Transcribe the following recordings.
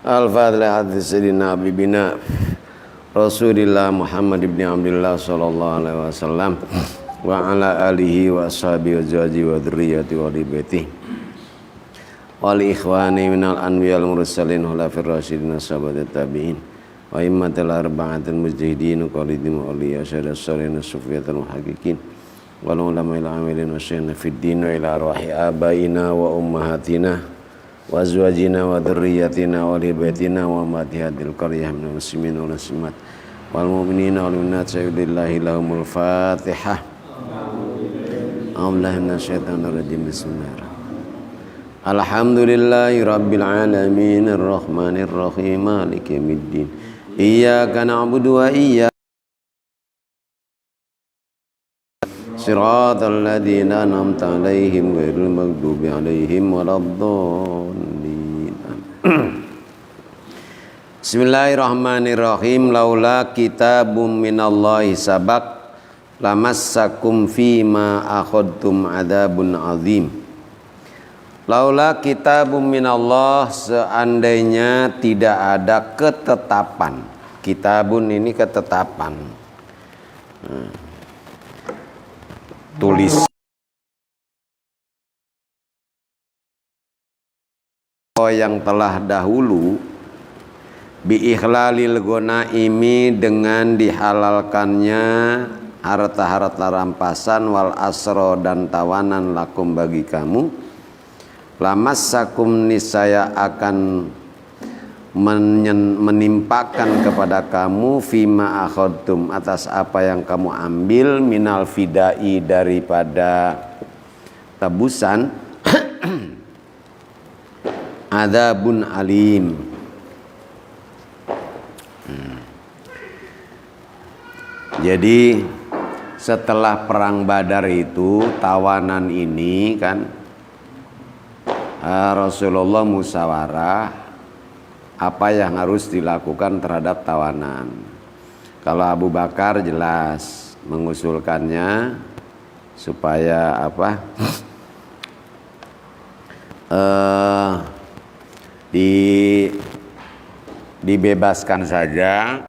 Al-Fatihah Sayyidina Habibina Rasulillah Muhammad ibn Abdullah sallallahu alaihi wasallam wa ala alihi wa ashabihi wa azwaji wa dzurriyyati wa li baiti wal ikhwani minal anbiya'il mursalin khulafir rasyidin sahabat tabi'in wa immatil arba'atil mujtahidin qalidin wa awliya syada salihin sufiyatul muhaqqiqin wal ulama'il amilin wa syaykhin fid din wa ila arwahi abaina wa ummahatina wa azwajina wa dzurriyyatina wa li baitina wa madhiyadil qaryah minal muslimin wal muslimat wal mu'minina wal mu'minat sayyidillahi lahumul fatihah. A'udzubillahi minasyaitonir rajim. Bismillahirrahmanirrahim. Alhamdulillahi rabbil alamin arrahmanir rahim maliki yaumiddin. Iyyaka na'budu wa iyyaka Siratal ladzina an'amta 'alaihim ghairil maghdubi 'alaihim waladdallin. Bismillahirrahmanirrahim. Laula kitabum minallahi sabaq lamassakum fima akhadtum adzabun azim. Laula kitabum minallah, seandainya tidak ada ketetapan. Kitabun ini ketetapan. Tulis yang telah dahulu bi ikhlalil gonaimi, dengan dihalalkannya harta-harta rampasan wal asro dan tawanan lakum bagi kamu. Lamassakum, niscaya akan menimpakan kepada kamu fima akhadtum, atas apa yang kamu ambil, minal fidai, daripada tebusan, adzabun alim. Jadi setelah perang Badar itu, tawanan ini kan Rasulullah musyawarah apa yang harus dilakukan terhadap tawanan. Kalau Abu Bakar jelas mengusulkannya supaya apa? Dibebaskan saja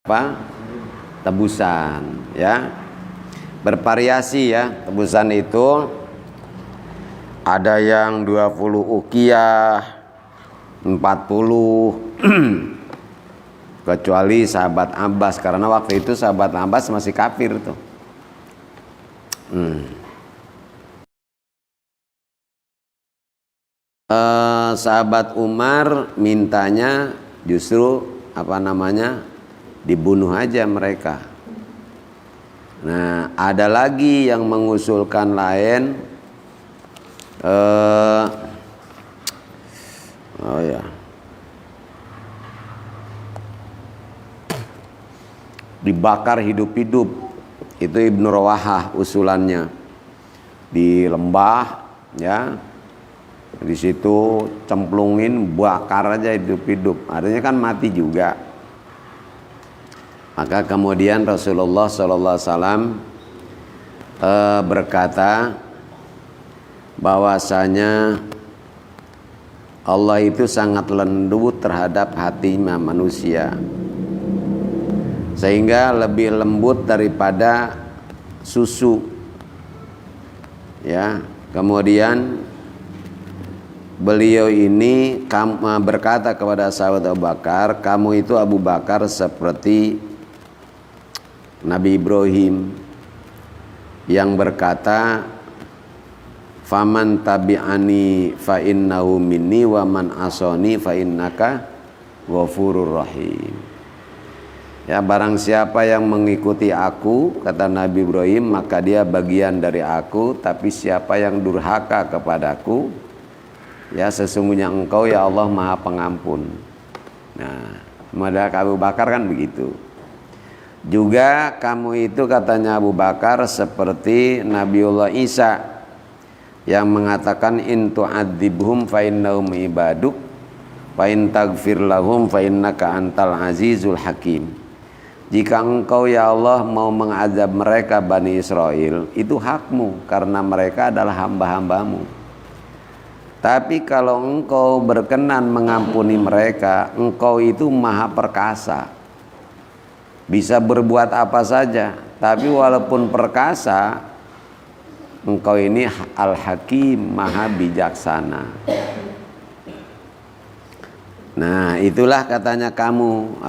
apa? Tebusan, ya. Bervariasi ya, tebusan itu ada yang 20 uqiyah, 40 kecuali sahabat Abbas, karena waktu itu sahabat Abbas masih kafir tuh. Sahabat Umar mintanya justru apa namanya, dibunuh aja mereka. Nah, ada lagi yang mengusulkan lain. Dibakar hidup-hidup. Itu Ibnu Rawahah usulannya. Di lembah, ya, di situ cemplungin, bakar aja hidup-hidup. Artinya kan mati juga. Maka kemudian Rasulullah SAW berkata bahwasanya Allah itu sangat lembut terhadap hati manusia, sehingga lebih lembut daripada susu, ya. Kemudian beliau ini berkata kepada sahabat Abu Bakar, kamu itu Abu Bakar seperti Nabi Ibrahim yang berkata, faman tabi'ani fa innahu minni wa man asani fa innaka ghafurur rahim. Ya, barang siapa yang mengikuti aku, kata Nabi Ibrahim, maka dia bagian dari aku, tapi siapa yang durhaka kepadaku, ya sesungguhnya engkau ya Allah Maha Pengampun. Nah, modal Abu Bakar kan begitu. Juga kamu itu, katanya Abu Bakar, seperti Nabiullah Isa yang mengatakan in tu'adzibhum fa innahum ibaduk wa in taghfir lahum fa innaka antal azizul hakim. Jika engkau ya Allah mau mengazab mereka Bani Israel, itu hakmu karena mereka adalah hamba-hambamu. Tapi kalau engkau berkenan mengampuni mereka, engkau itu maha perkasa, bisa berbuat apa saja. Tapi walaupun perkasa, engkau ini Al-Hakim, maha bijaksana. Nah, itulah katanya kamu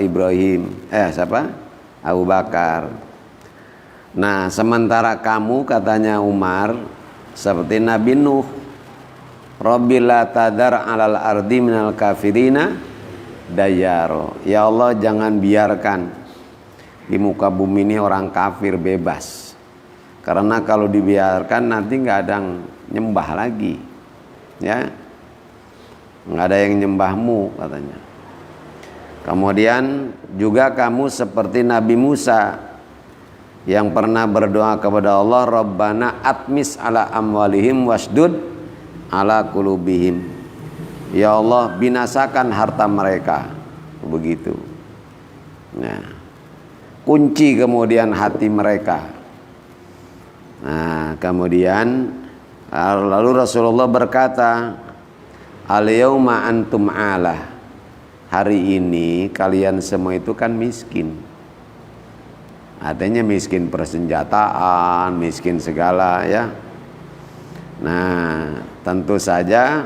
Ibrahim, siapa? Abu Bakar. Nah, sementara kamu katanya Umar seperti Nabi Nuh. Rabbila tadar alal ardi minal kafirina dayaro. Ya Allah, jangan biarkan di muka bumi ini orang kafir bebas. Karena kalau dibiarkan nanti nggak ada yang nyembah lagi. Ya. Nggak ada yang nyembahmu katanya. Kemudian juga kamu seperti Nabi Musa yang pernah berdoa kepada Allah, Rabbana atmis ala amwalihim wasdud ala qulubihim. Ya Allah, binasakan harta mereka. Begitu. Nah, kunci kemudian hati mereka. Nah, kemudian lalu Rasulullah berkata, al-yauma antum alah. Hari ini kalian semua itu kan miskin. Artinya miskin persenjataan, miskin segala ya. Nah, tentu saja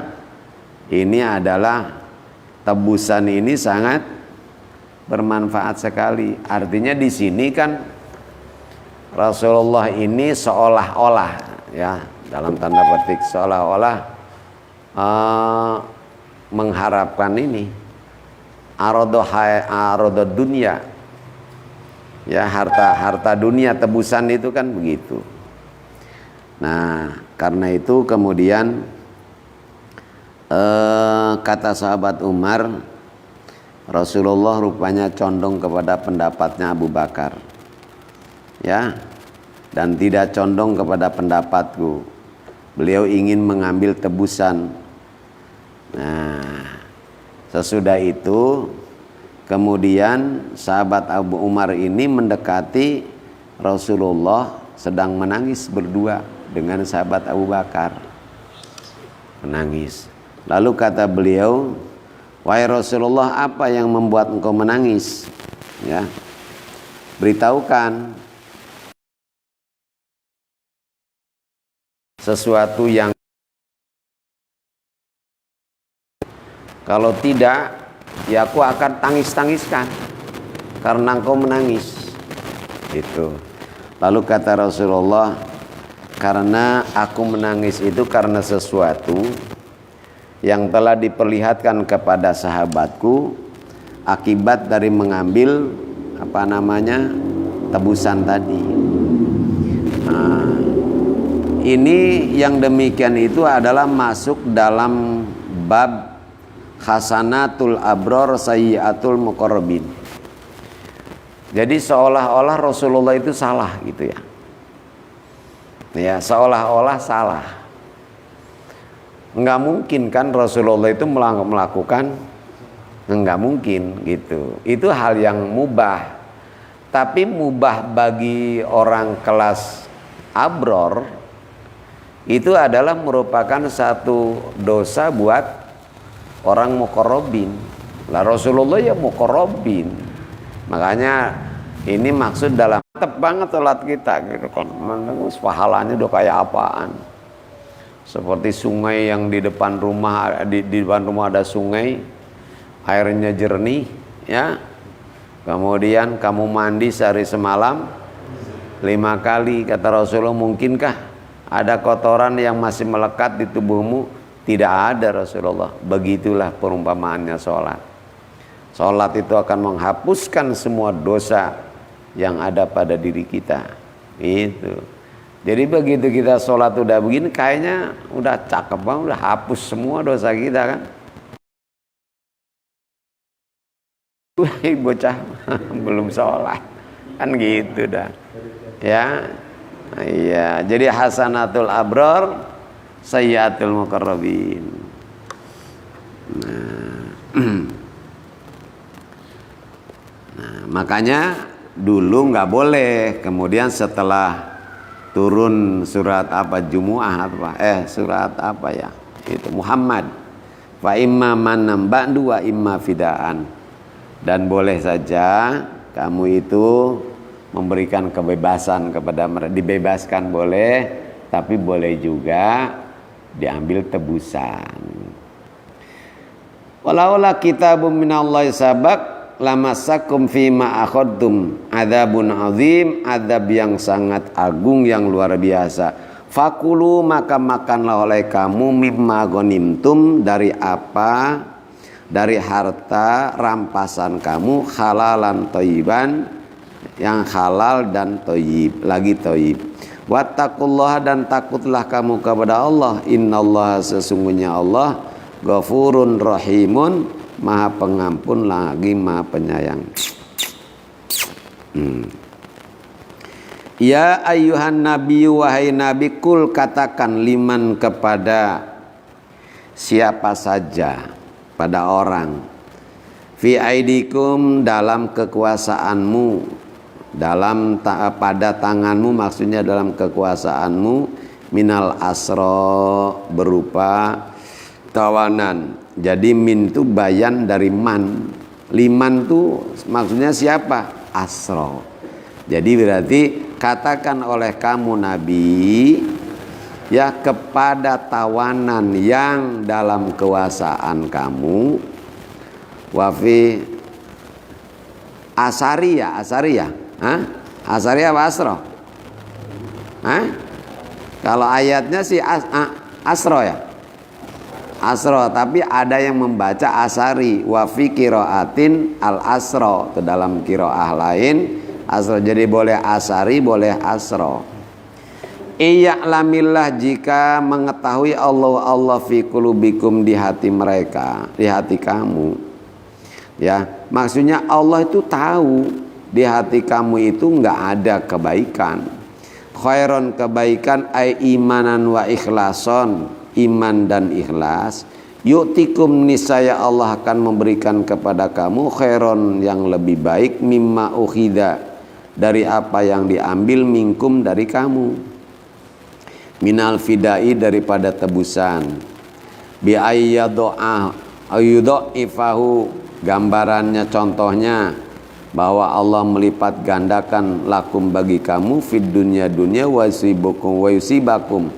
ini adalah tebusan ini sangat bermanfaat sekali. Artinya di sini kan Rasulullah ini seolah-olah ya, dalam tanda petik seolah-olah mengharapkan ini arodo dunia ya, harta dunia, tebusan itu kan begitu. Nah, karena itu kemudian kata sahabat Umar, Rasulullah rupanya condong kepada pendapatnya Abu Bakar ya, dan tidak condong kepada pendapatku. Beliau ingin mengambil tebusan. Nah, sesudah itu kemudian sahabat Abu Umar ini mendekati Rasulullah sedang menangis berdua dengan sahabat Abu Bakar. Menangis. Lalu kata beliau, wahai Rasulullah, apa yang membuat engkau menangis? Ya, beritahukan sesuatu yang, kalau tidak ya aku akan tangis-tangiskan karena engkau menangis. Itu. Lalu kata Rasulullah, karena aku menangis itu karena sesuatu yang telah diperlihatkan kepada sahabatku akibat dari mengambil tebusan tadi. Nah, ini yang demikian itu adalah masuk dalam bab hasanatul abror sayyiatul muqarrabin. Jadi seolah-olah Rasulullah itu salah gitu ya. Ya, seolah-olah salah. Enggak mungkin kan Rasulullah itu melakukan, enggak mungkin gitu. Itu hal yang mubah. Tapi mubah bagi orang kelas abror itu adalah merupakan satu dosa buat orang muqarrabin. Lah Rasulullah ya muqarrabin. Makanya ini maksud dalam tetap banget sholat kita gitu kan. Menembus pahalanya udah kayak apaan. Seperti sungai yang di depan rumah, di depan rumah ada sungai, airnya jernih ya. Kemudian kamu mandi sehari semalam 5 kali, kata Rasulullah, mungkinkah ada kotoran yang masih melekat di tubuhmu? Tidak ada Rasulullah. Begitulah perumpamaannya sholat. Sholat itu akan menghapuskan semua dosa yang ada pada diri kita. Itu. Jadi begitu kita sholat udah begini, kayaknya udah cakep banget, udah hapus semua dosa kita kan. Bocah belum sholat kan gitu dah. Ya, iya. Jadi hasanatul abror sayyiatul muqarrabin. Nah, Makanya dulu nggak boleh, kemudian setelah turun surat apa Jumu'ah apa surat apa ya itu Muhammad, fa imma manam ba'du wa imma fidaan, dan boleh saja kamu itu memberikan kebebasan kepada mereka, dibebaskan boleh, tapi boleh juga diambil tebusan. Walaula kitabun minallahi sabaq lamassakum fima akhadtum adzabun azim, azab yang sangat agung yang luar biasa. Fakulu, maka makanlah oleh kamu mimma ghanimtum, dari apa, dari harta rampasan kamu, halalan thayyiban, yang halal dan thayyib, lagi thayyib. Wattaqullaha, dan takutlah kamu kepada Allah. Innallaha, sesungguhnya Allah, Ghafurun Rahimun, Maha Pengampun lagi Maha Penyayang. Ya ayyuhan nabi, wahai nabi, kul, katakan, liman, kepada siapa saja, pada orang, fi aidikum, dalam kekuasaanmu, dalam pada tanganmu, maksudnya dalam kekuasaanmu, minal asro, berupa tawanan. Jadi min itu bayan dari man, liman itu maksudnya siapa? Asro. Jadi berarti katakan oleh kamu Nabi, ya, kepada tawanan yang dalam kekuasaan kamu, wafi asariya, asariya apa asro? Kalau ayatnya sih asro ya, asro, tapi ada yang membaca asari, wafi qiraatin al asro, ke dalam qiraah lain asro. Jadi boleh asari, boleh asro. Iya'lamillah, jika mengetahui Allah fi qulubikum, di hati mereka, di hati kamu, ya, maksudnya Allah itu tahu di hati kamu itu nggak ada kebaikan. Khairon, kebaikan, ay imanan wa ikhlason, iman dan ikhlas. Yu'tikum, niscaya Allah akan memberikan kepada kamu khairon, yang lebih baik, mimma ukhida, dari apa yang diambil, minkum, dari kamu, minal fidai, daripada tebusan. Bi ayyudha'ifahu, gambarannya, contohnya, bahwa Allah melipat gandakan lakum, bagi kamu, fid dunya, dunia, wa yusibakum,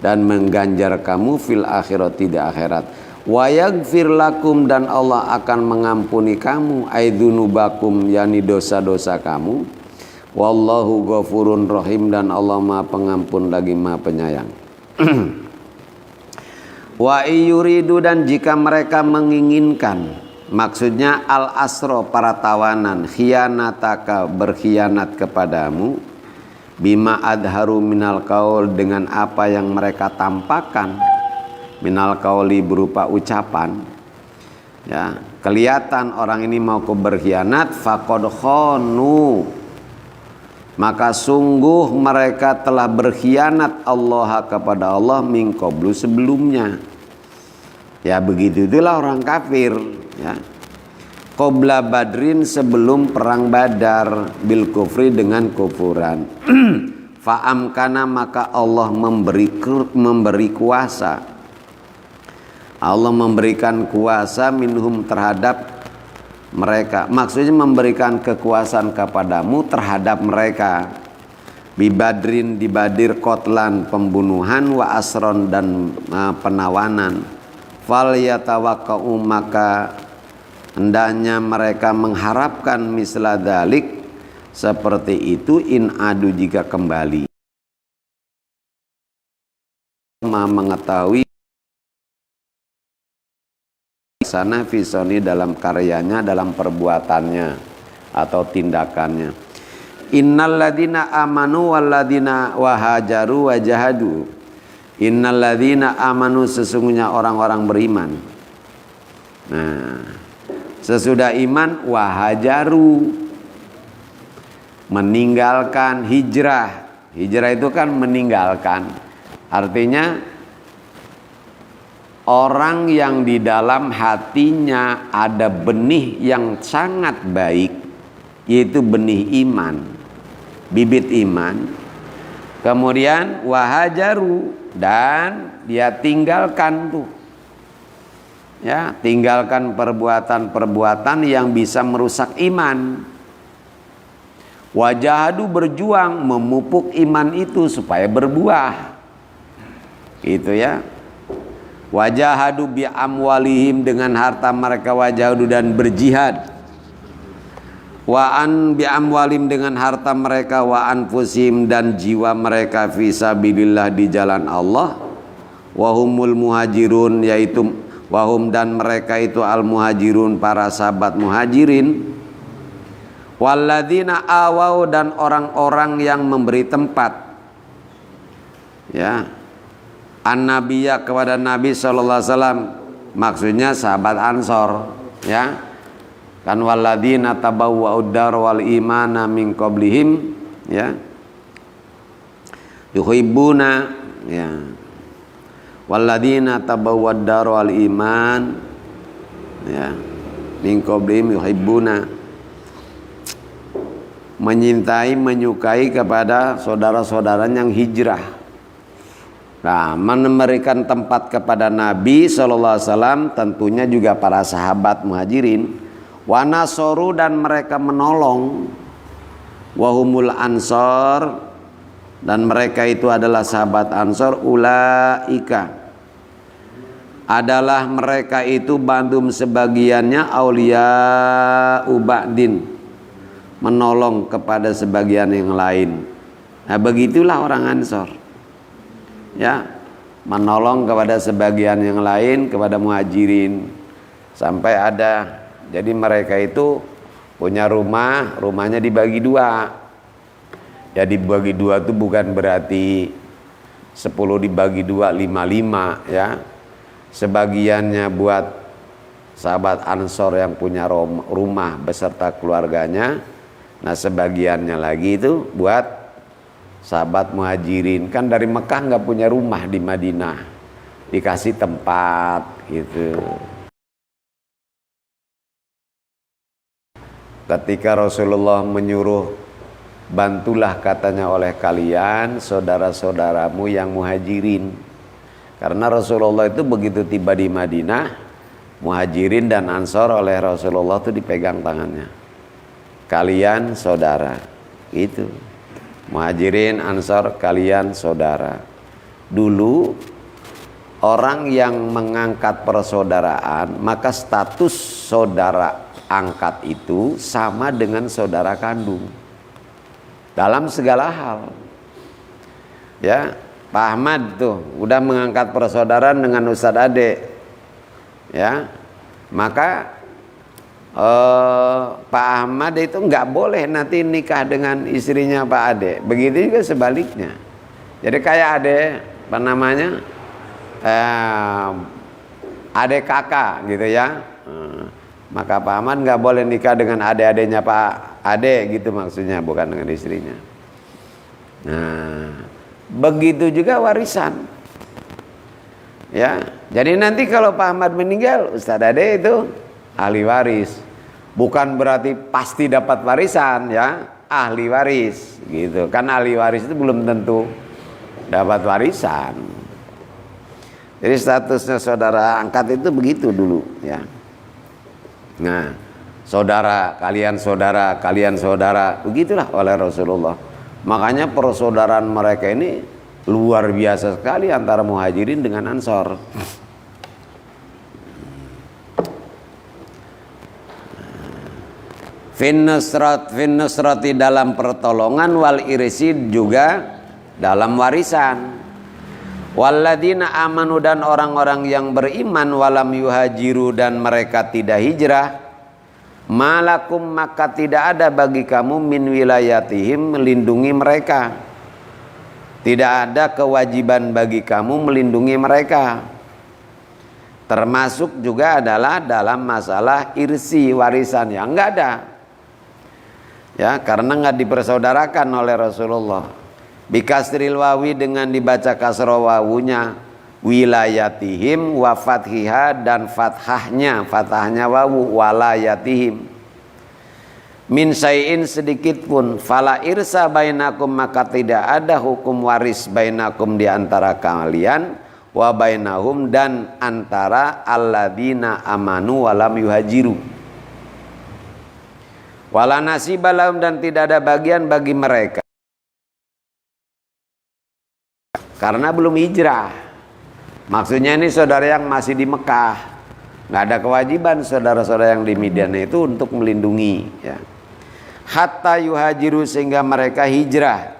dan mengganjar kamu, fil akhirati, di akhirat, wa yaghfir lakum, dan Allah akan mengampuni kamu, aidzunubakum, yani dosa-dosa kamu, wallahu ghafurun rahim, dan Allah Maha Pengampun lagi Maha Penyayang. Wa iyuridu, dan jika mereka menginginkan, maksudnya al asro, para tawanan, khianataka, berkhianat kepadamu, bima adharu minal qaul, dengan apa yang mereka tampakkan, minal qauli, berupa ucapan, ya, kelihatan orang ini mau berkhianat, faqad khanu, maka sungguh mereka telah berkhianat Allah, kepada Allah, min qablu, sebelumnya. Ya, begitu itulah orang kafir, ya. Qabla badrin, sebelum perang Badar, bil kufri, dengan kufuran. Fa'amkana, maka Allah memberi kuasa, Allah memberikan kuasa, minhum, terhadap mereka, maksudnya memberikan kekuasaan kepadamu terhadap mereka. Bibadrin, di Badir, kotlan, pembunuhan, wa asron, dan penawanan. Fal yatawakkau, maka hendaknya mereka mengharapkan, misla dzalik, seperti itu, in adu, jika kembali. Maha mengetahui sana fisoni, dalam karyanya, dalam perbuatannya atau tindakannya. Innalladzina amanu walladzina wahajaru wajahadu. Innalladzina amanu, sesungguhnya orang-orang beriman. Nah, sesudah iman, wahajaru, meninggalkan, hijrah. Hijrah itu kan meninggalkan. Artinya orang yang di dalam hatinya ada benih yang sangat baik, yaitu benih iman, bibit iman. Kemudian wahajaru, dan dia tinggalkan tuh, ya, tinggalkan perbuatan-perbuatan yang bisa merusak iman. Wajahadu, berjuang memupuk iman itu supaya berbuah, itu ya. Wajahadu bi amwalihim, dengan harta mereka wajahadu dan berjihad. Wa an bi amwalim, dengan harta mereka, wa anfusim, dan jiwa mereka, fi sabilillah, di jalan Allah. Wa humul muhajirun, yaitu wahum, dan mereka itu al muhajirun, para sahabat muhajirin. Walladzina awau, dan orang-orang yang memberi tempat, ya, an-nabiyya, kepada Nabi sallallahu alaihi wasallam, maksudnya sahabat Ansor, ya. Kan walladzina tabawwa'ud dar wal imana min qablihim, ya. Yuhibbuna, ya. Walladzina tabawwa'ud dar wal iman, ya, min qablihim yuhibbuna, menyintai, menyukai kepada saudara-saudara yang hijrah. Nah, memberikan tempat kepada Nabi SAW tentunya juga para sahabat muhajirin. Wa nasoru, dan mereka menolong. Wahumul ansor, dan mereka itu adalah sahabat Ansor. Ulaika, adalah mereka itu bandum sebagiannya aulia ubadin, menolong kepada sebagian yang lain. Nah, begitulah orang Ansor, ya, menolong kepada sebagian yang lain, kepada muhajirin, sampai ada, jadi mereka itu punya rumah, rumahnya dibagi dua. Ya, dibagi dua itu bukan berarti 10 dibagi dua 5-5, ya. Sebagiannya buat sahabat Ansor yang punya rumah beserta keluarganya. Nah, sebagiannya lagi itu buat sahabat muhajirin. Kan dari Mekah nggak punya rumah di Madinah, dikasih tempat gitu. Ketika Rasulullah menyuruh, bantulah katanya oleh kalian saudara-saudaramu yang muhajirin. Karena Rasulullah itu begitu tiba di Madinah, muhajirin dan Ansor oleh Rasulullah itu dipegang tangannya. Kalian saudara, itu. Muhajirin, Ansor, kalian saudara. Dulu orang yang mengangkat persaudaraan, maka status saudara angkat itu sama dengan saudara kandung dalam segala hal. Ya, Pak Ahmad tuh udah mengangkat persaudaraan dengan Ustadz Ade, ya, maka Pak Ahmad itu nggak boleh nanti nikah dengan istrinya Pak Ade. Begitu juga sebaliknya. Jadi kayak Ade, apa namanya, Ade kakak gitu ya. Maka Pak Ahmad nggak boleh nikah dengan adik-adiknya Pak Ade, gitu maksudnya, bukan dengan istrinya. Nah, begitu juga warisan. Ya, jadi nanti kalau Pak Ahmad meninggal, Ustadz Ade itu ahli waris. Bukan berarti pasti dapat warisan, ya, ahli waris gitu. Kan ahli waris itu belum tentu dapat warisan. Jadi statusnya saudara angkat itu begitu dulu, ya. Nah, saudara, kalian saudara, begitulah oleh Rasulullah. Makanya persaudaraan mereka ini luar biasa sekali antara muhajirin dengan Ansor. Fin nusrati, dalam pertolongan, wal irsid, juga dalam warisan. Walladzina amanu, dan orang-orang yang beriman, walam yuhajiru, dan mereka tidak hijrah, malakum, maka tidak ada bagi kamu min wilayatihim, melindungi mereka. Tidak ada kewajiban bagi kamu melindungi mereka. Termasuk juga adalah dalam masalah irsi, warisan, yang enggak ada, ya, karena enggak dipersaudarakan oleh Rasulullah. Bikasril wawi, dengan dibaca kasroh wawunya, wilayatihim, wa fathiha, dan fathahnya wawu, walayatihim. min syai'in sedikit pun, fala irsa bainakum maka tidak ada hukum waris bainakum di antara kalian, wa bainahum dan antara alladzina amanu walam yuhajiru. Wala nasiba lahum dan tidak ada bagian bagi mereka karena belum hijrah. Maksudnya ini saudara yang masih di Mekah, nggak ada kewajiban saudara-saudara yang di Midian itu untuk melindungi, ya. Hatta yuhajiru sehingga mereka hijrah.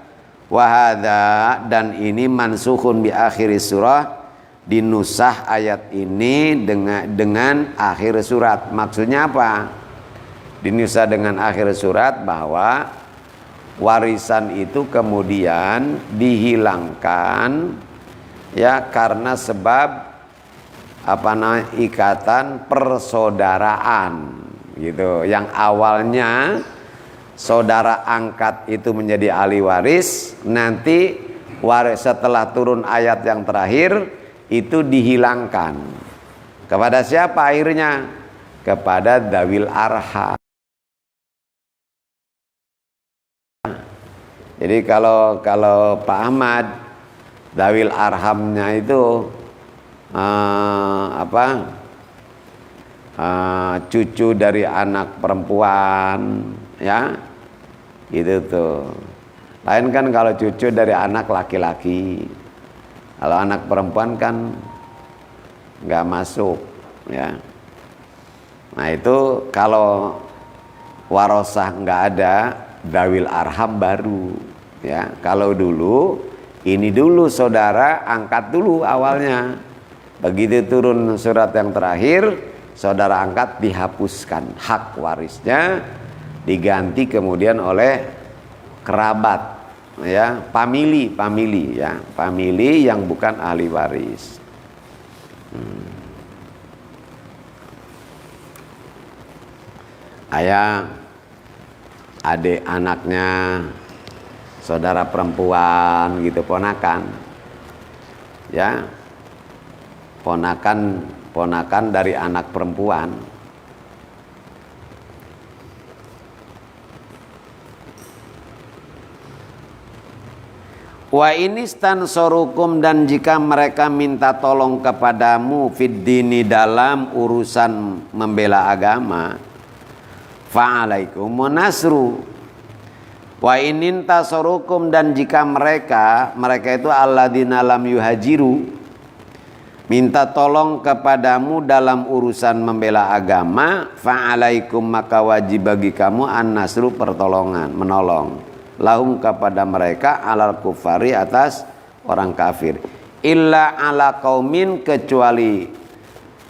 Wahada dan ini mansukhun bi akhir surah, dinusah ayat ini dengan akhir surat. Maksudnya apa? Dinusah dengan akhir surat bahwa warisan itu kemudian dihilangkan, ya, karena sebab ikatan persaudaraan gitu. Yang awalnya saudara angkat itu menjadi ahli waris, nanti setelah turun ayat yang terakhir itu dihilangkan. Kepada siapa akhirnya? Kepada dawil arham. Jadi kalau Pak Ahmad dawil arhamnya itu cucu dari anak perempuan, ya, gitu tuh. Lain kan kalau cucu dari anak laki-laki, kalau anak perempuan kan nggak masuk, ya. Nah itu kalau warosah nggak ada, dawil arham baru, ya. Kalau dulu ini dulu saudara angkat dulu awalnya, begitu turun surat yang terakhir saudara angkat dihapuskan, hak warisnya diganti kemudian oleh kerabat, ya, famili, ya, famili yang bukan ahli waris. Ayah, adik anaknya saudara perempuan gitu, ponakan, ya, ponakan dari anak perempuan. Wa inistansorukum dan jika mereka minta tolong kepadamu fid dini dalam urusan membela agama, fa'alaikum nasru. Wa inintasorukum dan jika mereka itu alladzina lam yuhajiru minta tolong kepadamu dalam urusan membela agama, fa'alaikum maka wajib bagi kamu an-nasru pertolongan, menolong, lahum kepada mereka, alal kufari atas orang kafir, illa ala qaumin kecuali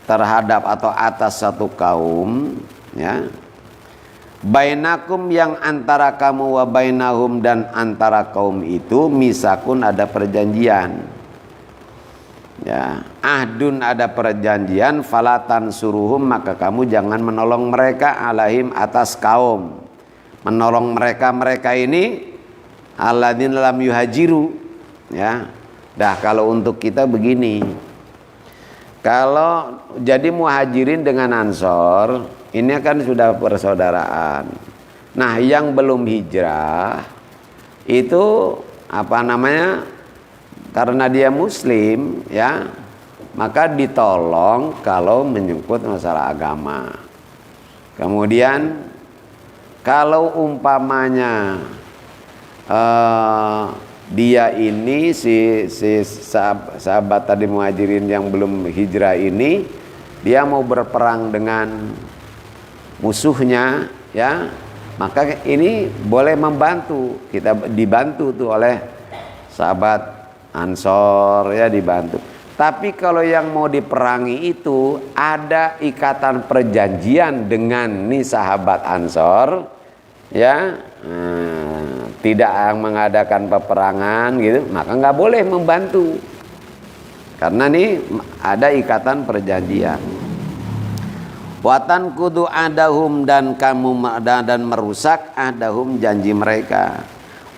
terhadap atau atas satu kaum, ya, bainakum yang antara kamu wa bainahum dan antara kaum itu misakun ada perjanjian, ya, ahdun ada perjanjian, falatan suruhum maka kamu jangan menolong mereka alaihim atas kaum, menolong mereka ini alladzina lam yuhajiru, ya. Dah kalau untuk kita begini, kalau jadi muhajirin dengan ansor ini kan sudah persaudaraan. Nah yang belum hijrah itu karena dia muslim, ya, maka ditolong kalau menyangkut masalah agama. Kemudian kalau umpamanya dia ini si sahabat tadi muhajirin yang belum hijrah ini, dia mau berperang dengan musuhnya, ya, maka ini boleh membantu, kita dibantu tuh oleh sahabat Ansor, ya, dibantu. Tapi kalau yang mau diperangi itu ada ikatan perjanjian dengan nih sahabat Ansor, ya, tidak mengadakan peperangan gitu, maka nggak boleh membantu karena nih ada ikatan perjanjian. Watan kudu adahum dan kamu dan merusak adahum janji mereka.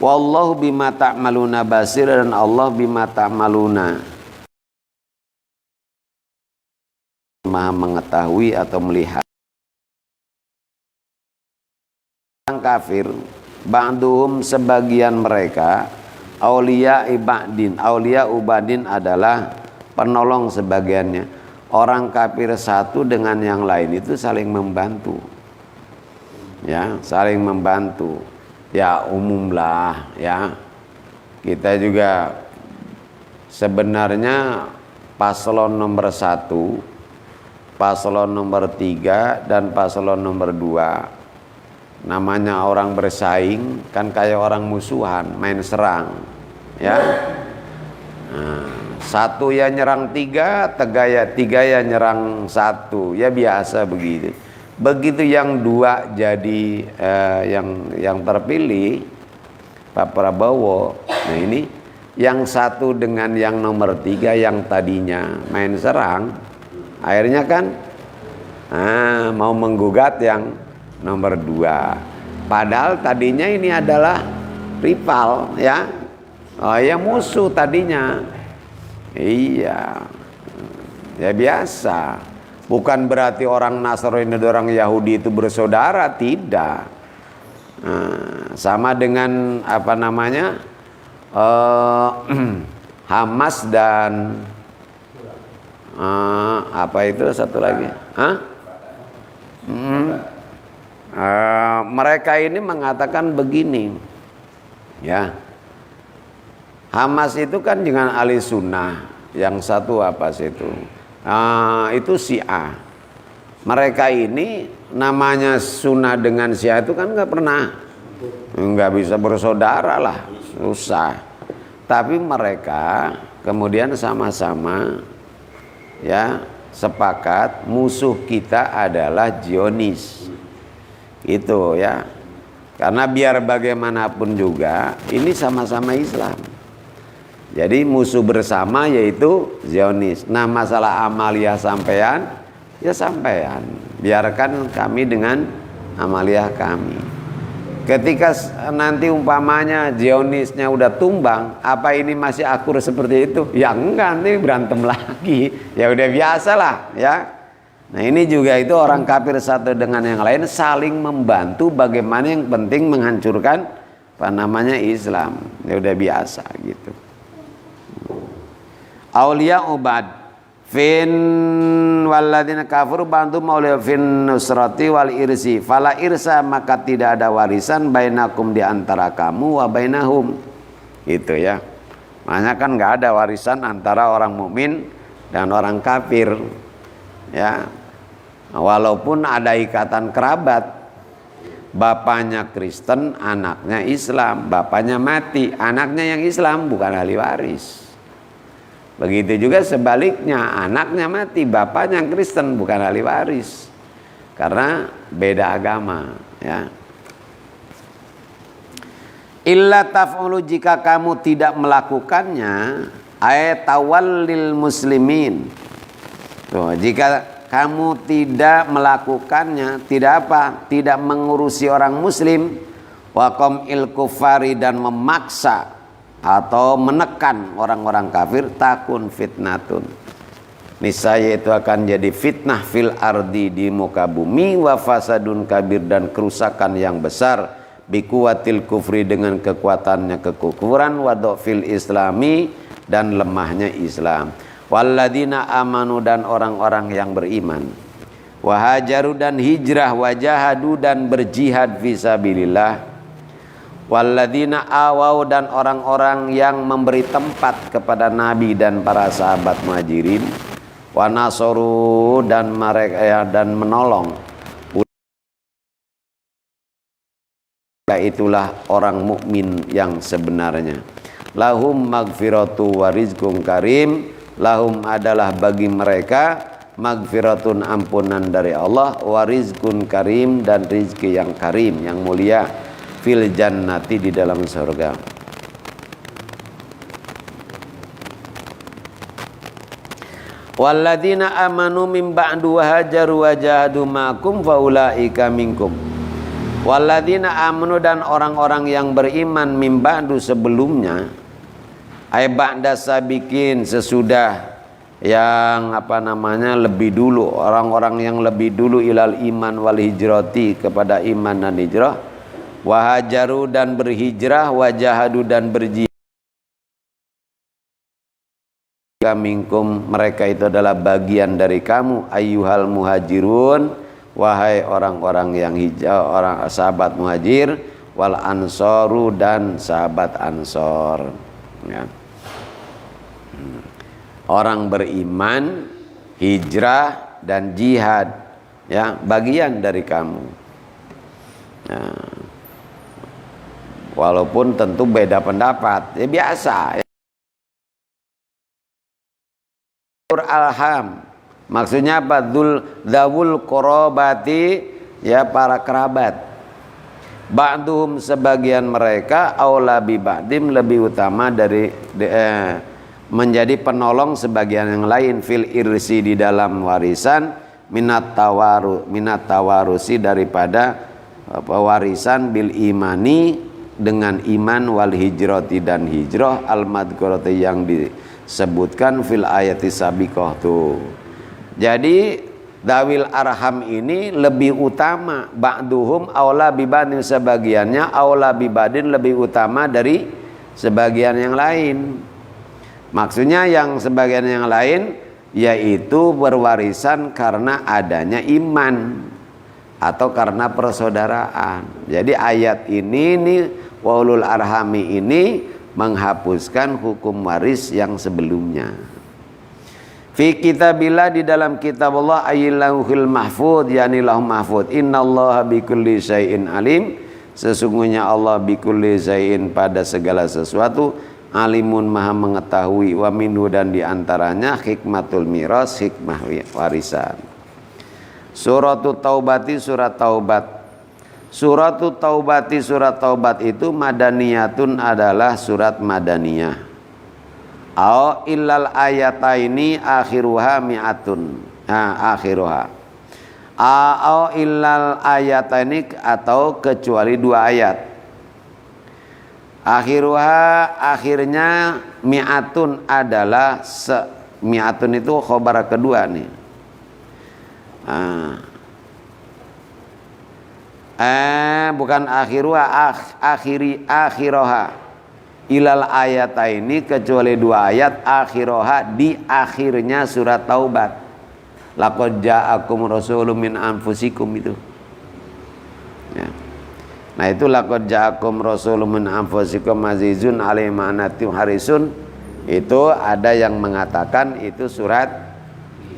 Wallahu bima ta'maluna basir dan Allah bima ta'maluna Maha mengetahui atau melihat. orang kafir, ba'duhum sebagian mereka, aulia ibadin, aulia ubadin adalah penolong sebagiannya. Orang kafir satu dengan yang lain itu saling membantu, ya, saling membantu. Ya umumlah, ya. Kita juga sebenarnya paslon nomor 1, paslon nomor 3, dan paslon nomor 2. Namanya orang bersaing kan kayak orang musuhan, main serang, ya. Nah, satu ya nyerang tiga, tiga ya nyerang satu, ya biasa begitu. Begitu yang dua jadi yang terpilih Pak Prabowo. Nah ini yang satu dengan yang nomor 3 yang tadinya main serang, akhirnya kan mau menggugat yang nomor 2. Padahal tadinya ini adalah rival, ya. Oh ya, musuh tadinya. Iya. Ya biasa. Bukan berarti orang Nasrani dan orang Yahudi itu bersaudara, tidak. Sama dengan apa namanya? Hamas dan apa itu satu lagi? Mereka ini mengatakan begini, ya. Hamas itu kan dengan ahli sunnah, yang satu apa sih itu? Itu Syiah. Mereka ini namanya sunnah dengan Syiah itu kan nggak bisa bersaudara lah, susah. Tapi mereka kemudian sama-sama, ya, sepakat musuh kita adalah Zionis. Itu, ya. Karena biar bagaimanapun juga ini sama-sama Islam. Jadi musuh bersama yaitu Zionis. Nah masalah amalia sampean, ya sampean. Biarkan kami dengan amalia kami. Ketika nanti umpamanya Zionisnya udah tumbang, apa ini masih akur seperti itu? Ya enggak, nanti berantem lagi. Ya udah biasalah, ya. Nah ini juga itu orang kafir satu dengan yang lain saling membantu bagaimana yang penting menghancurkan apa namanya Islam. Ya udah biasa gitu. Aulia ubad fin walladzina kafaru bantu maulia fin nusrati wal irsi fala irsa, maka tidak ada warisan bainakum di antara kamu wa bainahum. Itu, ya. Makanya kan nggak ada warisan antara orang mukmin dan orang kafir, ya. Walaupun ada ikatan kerabat, bapaknya Kristen, anaknya Islam, bapaknya mati, anaknya yang Islam bukan ahli waris. Begitu juga sebaliknya, anaknya mati, bapaknya Kristen bukan ahli waris, karena beda agama, ya. Illa taf'ulu, jika kamu tidak melakukannya, ayatawallil muslimin. Tuh, jika kamu tidak melakukannya, tidak apa? Tidak mengurusi orang muslim, waqom il kufari, dan memaksa atau menekan orang-orang kafir, takun fitnatun, niscaya itu akan jadi fitnah fil ardi, di muka bumi, wa fasadun kabir, dan kerusakan yang besar, bikuwatil kufri, dengan kekuatannya kekufuran, wa dhafil islami, dan lemahnya Islam. Walladzina amanu, dan orang-orang yang beriman, wahajaru, dan hijrah, wajahadu, dan berjihad fisabilillah, walladzina awau, dan orang-orang yang memberi tempat kepada Nabi dan para sahabat muhajirin, wa nasoru, dan mereka dan menolong. Itulah orang mukmin yang sebenarnya. Lahum magfiratu wa rizqun karim, lahum adalah bagi mereka magfiratun, ampunan dari Allah, wa rizqun karim, dan rizki yang karim, yang mulia, fil jannati, di dalam surga. Walladzina amanu min ba'du wa hajaru wa jahadu ma'akum faulaika minkum. Walladzina amanu, dan orang-orang yang beriman, min ba'du, sebelumnya, ay ba'da sabiqin, sesudah yang apa namanya lebih dulu, orang-orang yang lebih dulu, ilal iman wal hijrati, kepada iman dan hijrah, Wahajaru dan berhijrah, wajahadu dan berjihad. Minkum mereka itu adalah bagian dari kamu, ayyuhal muhajirun, wahai orang-orang yang hijrah, orang sahabat muhajir, wal ansoru dan sahabat ansor. Ya. Orang beriman, hijrah dan jihad, ya, bagian dari kamu. Nah, walaupun tentu beda pendapat, ya biasa. Alham, maksudnya apa? Dzawul qorobati, ya, para kerabat. Ba'duhum, sebagian mereka, aula bi ba'dim, lebih utama dari menjadi penolong sebagian yang lain, fil irsi, di dalam warisan, minat tawarusi, daripada warisan, bil imani, dengan iman, wal hijrati, dan hijrah, al madhkurati, yang disebutkan fil ayati sabiqah tuh. Jadi dawil arham ini lebih utama, ba'duhum aula bibadin, sebagiannya aula bibadin, lebih utama dari sebagian yang lain. Maksudnya yang sebagian yang lain yaitu berwarisan karena adanya iman atau karena persaudaraan. Jadi ayat ini nih, wa ulul arhami ini menghapuskan hukum waris yang sebelumnya. Fi kitabillah, di dalam kitab Allah, ayyillahul mahfud, yani lahum mahfud. Innallaha bikulli syai'in alim, sesungguhnya Allah bikulli syai'in, pada segala sesuatu, alimun, maha mengetahui, wa minhu, dan diantaranya hikmatul miras, hikmah warisan. Suratul Taubati, surat Taubat. Suratul Taubati, surat Taubat itu madaniyatun, adalah surat madaniyah. Au illal ayataini akhiruha mi'atun. Akhiruha. Au illal ayataini, atau kecuali 2 ayat. Akhiruha, akhirnya, mi'atun adalah mi'atun itu khobar kedua nih. Bukan akhiruha, akhiroha. Ilal ayataini, kecuali 2 ayat, akhiroha, di akhirnya surat Taubat. Laqad ja'akum rasulun min anfusikum, itu. Ya. Nah, itu laqad ja'akum rasulun min anfusikum azizun 'alaihi ma antum harisun. Itu ada yang mengatakan itu surat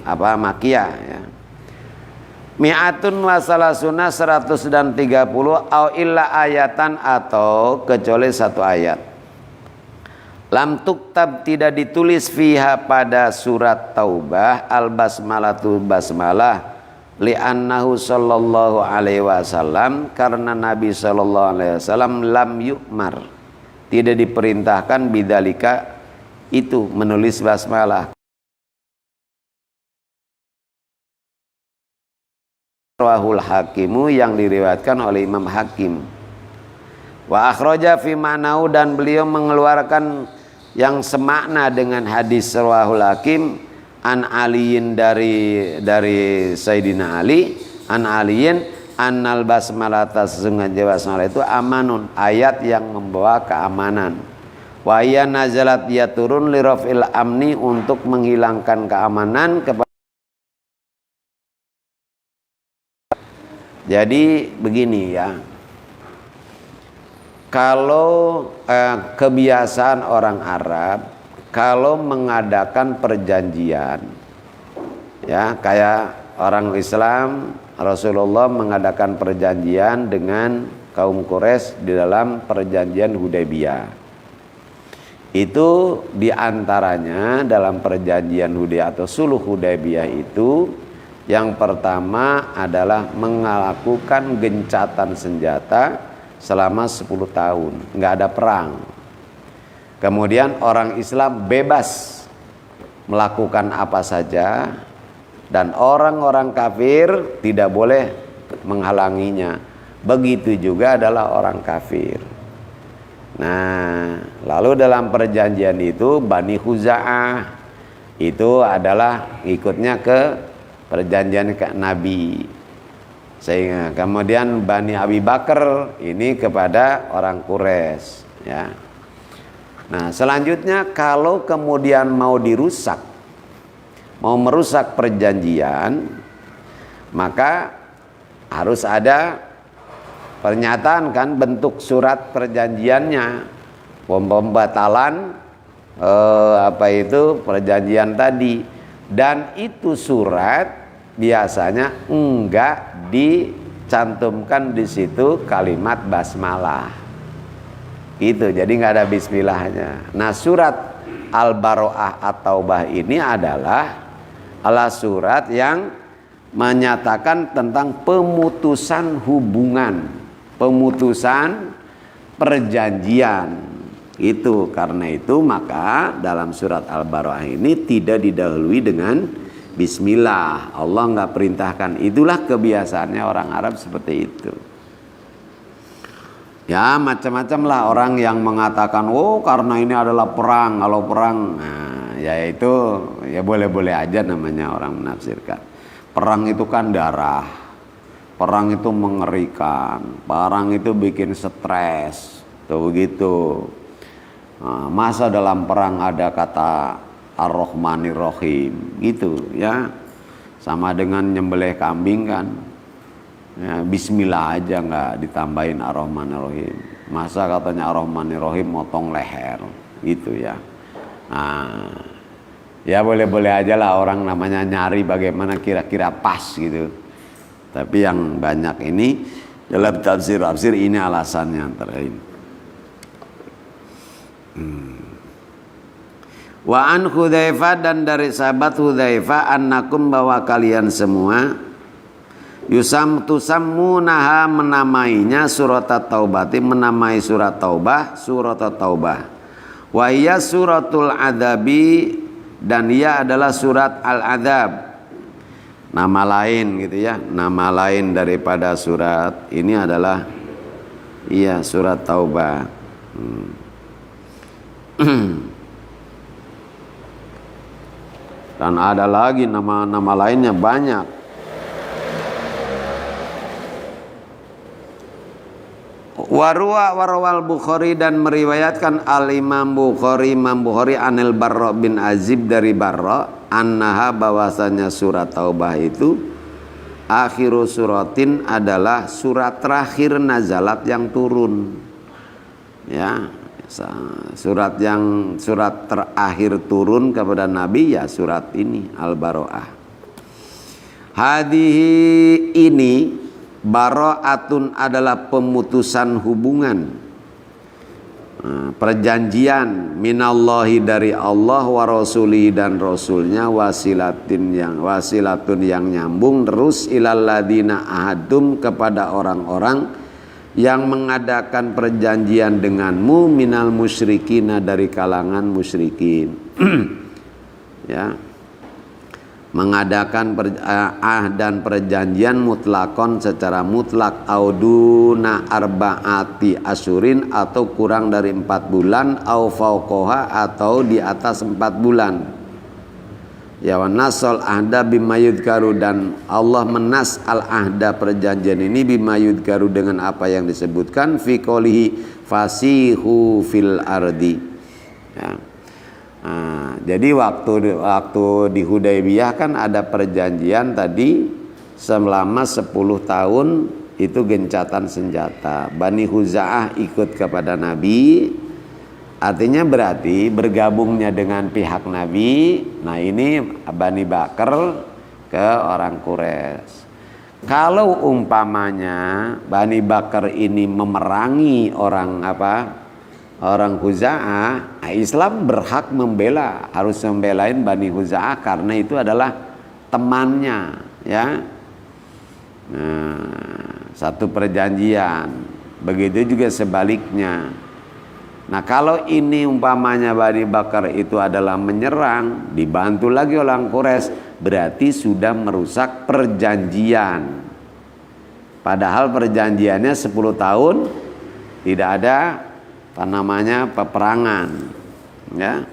Makkiyah, ya. Mi'atun wa salasuna, 130, au illa ayatan, atau kecuali 1 ayat. Lam tuktab, tidak ditulis, fiha, pada surat Taubah, al basmalatu, basmalah, li'annahu sallallahu alaihi wasallam, karena Nabi sallallahu alaihi wasallam, lam yu'mar, tidak diperintahkan, bidzalika, itu, menulis basmalah. Rawahul Hakimu, yang diriwayatkan oleh Imam Hakim. Wa akhraja fi ma'nahu, dan beliau mengeluarkan yang semakna dengan hadis rawahul Hakim, an aliyin, dari Sayyidina Ali, an aliyin, annal basmalata, sesungguhnya basmalah itu amanun, ayat yang membawa keamanan. Wa hiya nazalat, dia turun, li raf'il amni, untuk menghilangkan keamanan kepada. Jadi begini, ya, kalau kebiasaan orang Arab, kalau mengadakan perjanjian, ya, kayak orang Islam, Rasulullah mengadakan perjanjian dengan kaum Quraisy di dalam perjanjian Hudaybiyah. Itu diantaranya dalam perjanjian Hudaybiyah atau Suluh Hudaybiyah itu, yang pertama adalah melakukan gencatan senjata selama 10 tahun, nggak ada perang. Kemudian orang Islam bebas melakukan apa saja, dan orang-orang kafir tidak boleh menghalanginya. Begitu juga adalah orang kafir. Nah, lalu dalam perjanjian itu Bani Khuza'ah itu adalah ikutnya ke perjanjian Nabi. Sehingga kemudian Bani Abi Bakar ini kepada orang Quraisy, ya. Nah, selanjutnya kalau kemudian mau dirusak, mau merusak perjanjian, maka harus ada pernyataan kan, bentuk surat perjanjiannya, pembatalan perjanjian tadi. Dan itu surat biasanya enggak dicantumkan di situ kalimat basmalah. Itu jadi enggak ada bismillahnya. Nah, surat Al-Baro'ah at-Taubah ini adalah surat yang menyatakan tentang pemutusan hubungan, pemutusan perjanjian. Itu karena itu maka dalam surat Al-Baro'ah ini tidak didahului dengan bismillah. Allah nggak perintahkan. Itulah kebiasaannya orang Arab seperti itu. Ya, macam-macam lah orang yang mengatakan, oh karena ini adalah perang. Kalau perang, nah, ya itu ya boleh-boleh aja namanya orang menafsirkan. Perang itu kan darah. Perang itu mengerikan. Perang itu bikin stres. Tuh begitu. Nah, masa dalam perang ada kata Ar-Rahmanir Rahim gitu ya, sama dengan nyembelih kambing kan ya, bismillah aja nggak ditambahin Ar-Rahmanir Rahim, masa katanya Ar-Rahmanir Rahim motong leher gitu ya. Nah, ya boleh-boleh aja lah orang namanya nyari bagaimana kira-kira pas gitu, tapi yang banyak ini dalam tafsir ini alasannya antara ini. Wa an Hudzaifah, dan dari sahabat Hudzaifah, annakum bahwa kalian semua tusammunaha menamainya surat at-taubah, menamai surat taubah surat at-taubah. Wa hiya suratul adabi, dan ia adalah surat al-adab. Nama lain gitu ya, nama lain daripada surat ini adalah surat taubah. Dan ada lagi nama-nama lainnya banyak. Warawal Bukhari, dan meriwayatkan Imam Bukhari anil Barra bin Azib dari Barra, annaha bahwasanya surat Taubah itu akhiru suratin adalah surat terakhir nazalat yang turun. Ya, surat terakhir turun kepada Nabi ya surat ini Al-Baro'ah. Hadihi ini baro'atun adalah pemutusan hubungan, perjanjian, minallahi dari Allah, wa rasuli dan rasulnya, wasilatun yang nyambung terus ilal ladina ahadum kepada orang-orang yang mengadakan perjanjian denganmu, minal musyrikina dari kalangan musyrikin. Ya, mengadakan dan perjanjian mutlakon secara mutlak, auduna arba'ati asyurin atau kurang dari 4 bulan, au fauqoha atau di atas 4 bulan. Ya, wa nasol ahda bima yudkaru, dan Allah menas al ahda perjanjian ini bima yudkaru dengan apa yang disebutkan fi qolihi fasihu fil ardi. Ya. Nah, jadi waktu di Hudaybiyah kan ada perjanjian tadi selama 10 tahun itu gencatan senjata. Bani Huza'ah ikut kepada Nabi, artinya berarti bergabungnya dengan pihak Nabi. Nah, ini Bani Bakar ke orang Quraisy. Kalau umpamanya Bani Bakar ini memerangi orang Huza'ah, Islam berhak membela, harus membelain Bani Huza'ah karena itu adalah temannya, ya. Nah, satu perjanjian. Begitu juga sebaliknya. Nah, kalau ini umpamanya Bani Bakar itu adalah menyerang, dibantu lagi orang Quraisy, berarti sudah merusak perjanjian. Padahal perjanjiannya 10 tahun tidak ada peperangan, ya.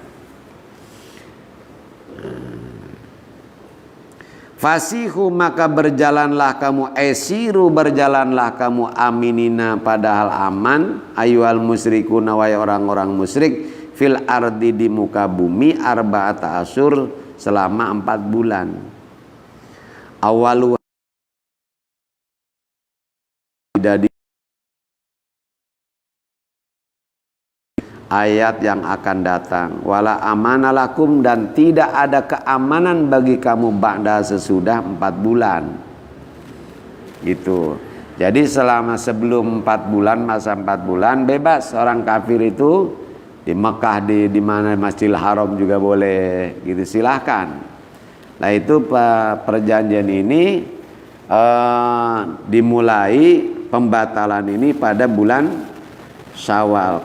Fasihu maka berjalanlah kamu, esiru berjalanlah kamu aminina padahal aman, ayyuhal musyrikuna wahai orang-orang musyrik, fil ardi di muka bumi, arba'ata asyur selama 4 bulan. Awalu dari ayat yang akan datang, wala amanalakum dan tidak ada keamanan bagi kamu ba'da sesudah 4 bulan. Gitu. Jadi selama sebelum 4 bulan, masa 4 bulan bebas orang kafir itu di Mekah, di mana Masjidil Haram juga boleh gitu, silahkan. Nah itu perjanjian ini dimulai pembatalan ini pada bulan Syawal.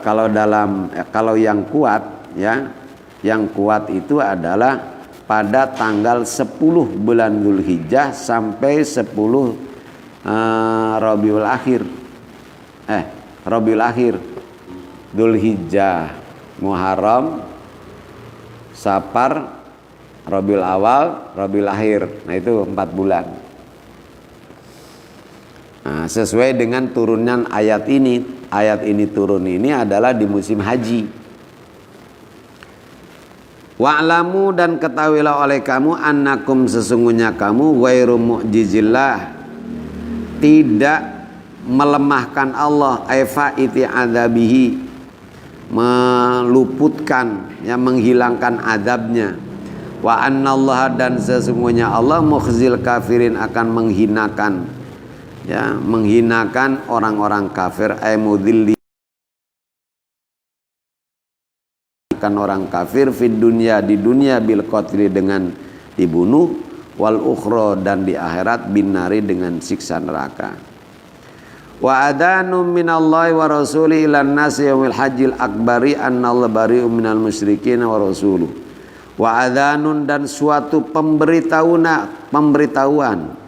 Kalau yang kuat ya, yang kuat itu adalah pada tanggal 10 bulan Dzulhijjah sampai 10 Rabiul Akhir. Rabiul Akhir. Dzulhijjah, Muharram, Safar, Rabiul Awal, Rabiul Akhir. Nah itu 4 bulan. Nah, sesuai dengan turunan ayat ini. Ayat ini turun ini adalah di musim haji. Wa'lamu dan ketahuilah oleh kamu annakum sesungguhnya kamu ghairu mu'jizillah, tidak melemahkan Allah, aifa'iti adzabihi, meluputkan, yang menghilangkan azabnya. Wa annallaha dan sesungguhnya Allah mukhzil kafirin akan menghinakan, ya, menghinakan orang-orang kafir, mudhilli kan orang kafir fid dunya di dunia bil qatli dengan dibunuh, wal ukhra dan di akhirat bin nari dengan siksa neraka. Wa adanum minallahi wa rasuli ilan nasi yaumil hajjil akbari annallaha bari'um minal musyrikin wa rasuluh. Wa adanun dan suatu pemberitahuan.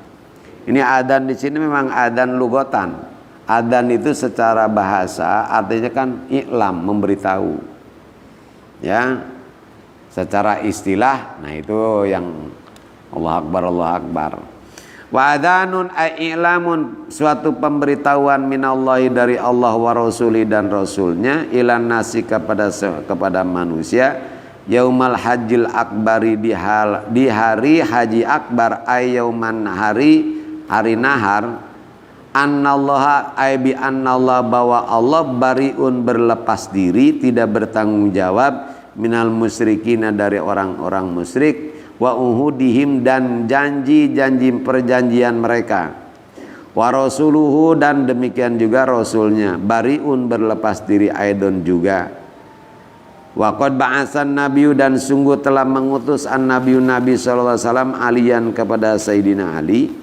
Ini adan di sini memang adan lugatan. Adan itu secara bahasa artinya kan i'lam, memberitahu. Ya. Secara istilah, nah itu yang Allah Akbar, Allah Akbar. Wa adanun ai'lamun, suatu pemberitahuan minallahi dari Allah wa rasuli dan rasulnya, ilan nasi kepada manusia, yaumal hajjil akbari di hari haji akbar, ay yauman hari nahar, annallaha ay bi annallah bahwa Allah bariun berlepas diri, tidak bertanggung jawab, minal musyrikina dari orang-orang musyrik, wa uhudihim dan janji-janji perjanjian mereka, wa rasuluhu dan demikian juga rasulnya, bariun berlepas diri aidon juga. Wa qad ba'asan nabiyyu dan sungguh telah mengutus an-nabiyyu nabi sallallahu alaihi wasallam aliyan kepada Sayyidina Ali,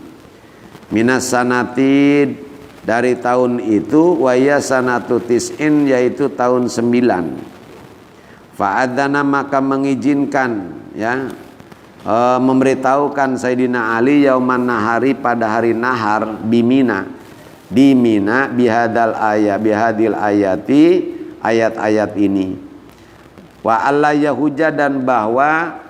minas sanati dari tahun itu, wa ya sanatu tis'in yaitu tahun 9. Fa'adzana maka mengizinkan, ya, memberitahukan Sayyidina Ali yauman nahari pada hari nahar bimina, di Mina, bihadil ayati ayat-ayat ini. Wa alla yahuja dan bahwa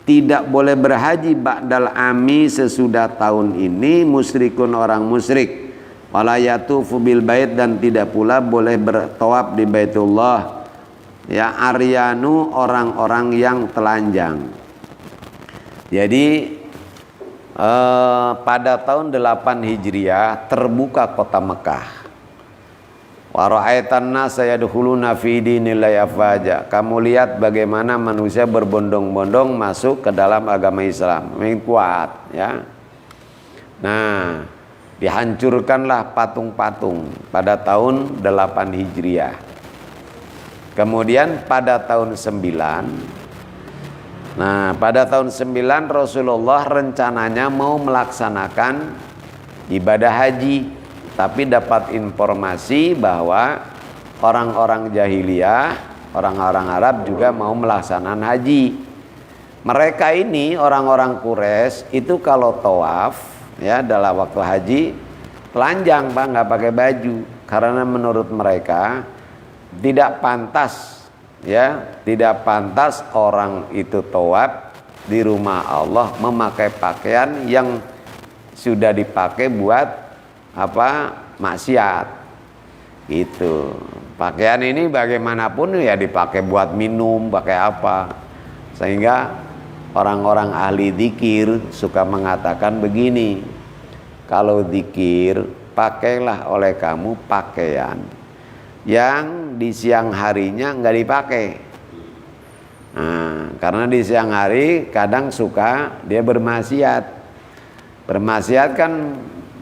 tidak boleh berhaji ba'dal ami sesudah tahun ini musyrikun orang musyrik, wala yatufu bil bait dan tidak pula boleh bertawaf di Baitullah, ya, aryanu orang-orang yang telanjang. Jadi pada tahun 8 Hijriah terbuka kota Mekah. Wa ra'aitan nasa yadkhuluna fi dinillahi afwaja. Kamu lihat bagaimana manusia berbondong-bondong masuk ke dalam agama Islam. Yang kuat, ya. Nah, dihancurkanlah patung-patung pada tahun 8 Hijriah. Kemudian pada tahun 9, nah pada tahun 9 Rasulullah rencananya mau melaksanakan ibadah haji, tapi dapat informasi bahwa orang-orang jahiliyah, orang-orang Arab juga mau melaksanakan haji. Mereka ini orang-orang Quraisy itu kalau tawaf, ya, dalam waktu haji telanjang, Pak, nggak pakai baju, karena menurut mereka tidak pantas, ya, tidak pantas orang itu tawaf di rumah Allah memakai pakaian yang sudah dipakai buat maksiat gitu. Pakaian ini bagaimanapun ya dipakai buat minum, pakai apa, sehingga orang-orang ahli zikir suka mengatakan begini, kalau zikir pakailah oleh kamu pakaian yang di siang harinya nggak dipakai. Nah, karena di siang hari kadang suka dia bermaksiat. Bermaksiat kan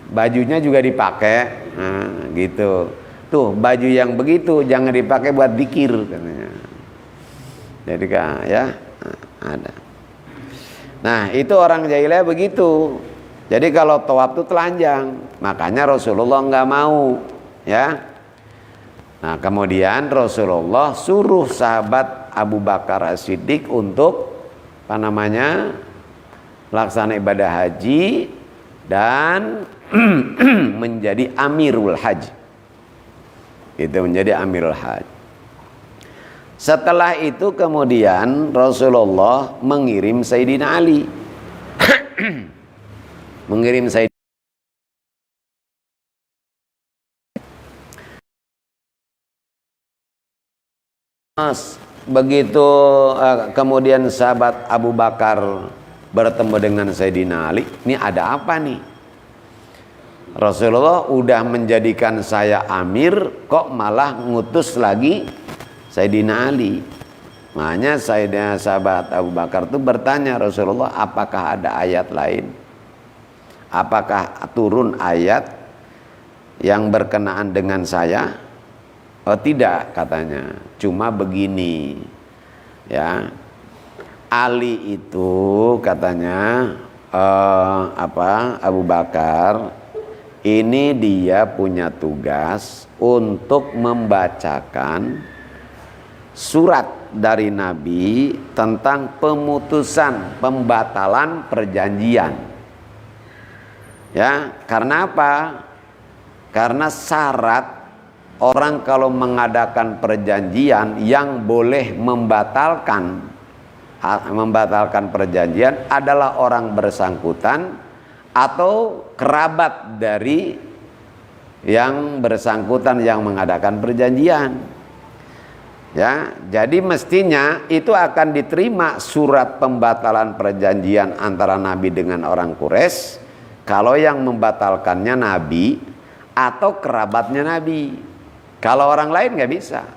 bajunya juga dipakai, nah, gitu. Tuh baju yang begitu jangan dipakai buat zikir katanya. Jadi ya ada. Nah itu orang jahiliyah begitu. Jadi kalau tawaf itu telanjang, makanya Rasulullah nggak mau, ya. Nah kemudian Rasulullah suruh sahabat Abu Bakar As-Siddiq untuk laksana ibadah haji dan menjadi amirul haji. Itu menjadi amirul haji. Setelah itu kemudian Rasulullah mengirim Sayyidina Ali. Mengirim Sayyidina begitu kemudian sahabat Abu Bakar bertemu dengan Sayyidina Ali, ini ada apa nih? Rasulullah udah menjadikan saya amir, kok malah ngutus lagi Sayyidina Ali. Makanya sahabat Abu Bakar itu bertanya Rasulullah, apakah ada ayat lain? Apakah turun ayat yang berkenaan dengan saya? Oh tidak, katanya. Cuma begini, ya. Ali itu katanya Abu Bakar ini dia punya tugas untuk membacakan surat dari Nabi tentang pemutusan, pembatalan perjanjian. Ya, karena apa? Karena syarat orang kalau mengadakan perjanjian yang boleh membatalkan perjanjian adalah orang bersangkutan atau kerabat dari yang bersangkutan yang mengadakan perjanjian. Ya, jadi mestinya itu akan diterima surat pembatalan perjanjian antara Nabi dengan orang Quraisy kalau yang membatalkannya Nabi atau kerabatnya Nabi. Kalau orang lain nggak bisa.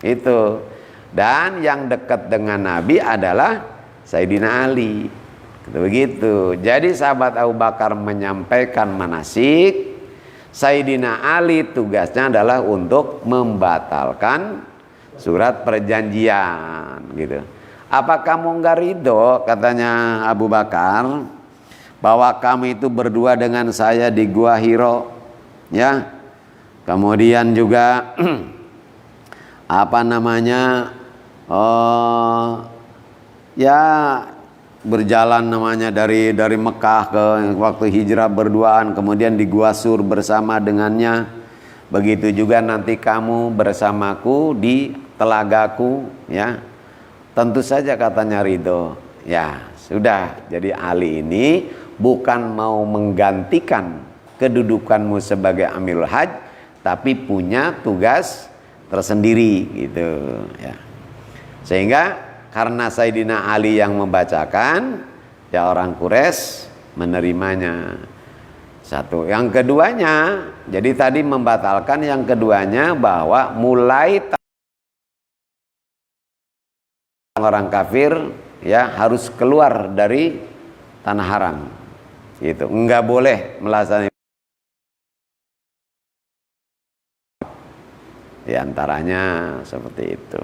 Itu. Dan yang dekat dengan Nabi adalah Sayyidina Ali. Begitu. Jadi sahabat Abu Bakar menyampaikan manasik, Sayyidina Ali tugasnya adalah untuk membatalkan surat perjanjian, gitu. Apa kamu nggak ridho, katanya Abu Bakar, bahwa kamu itu berdua dengan saya di Gua Hiro, ya? Kemudian juga ya berjalan dari Mekah ke waktu hijrah berduaan, kemudian di Gua Sur bersama dengannya. Begitu juga nanti kamu bersamaku di telagaku, ya. Tentu saja katanya ridho. Ya, sudah. Jadi Ali ini bukan mau menggantikan kedudukanmu sebagai Amirul Hajj, tapi punya tugas tersendiri gitu, ya. Sehingga karena Sayyidina Ali yang membacakan, ya orang Quraisy menerimanya. Satu. Yang keduanya, jadi tadi membatalkan, yang keduanya bahwa mulai orang kafir ya harus keluar dari tanah haram. Gitu. Enggak boleh melaksanakan. Di antaranya seperti itu.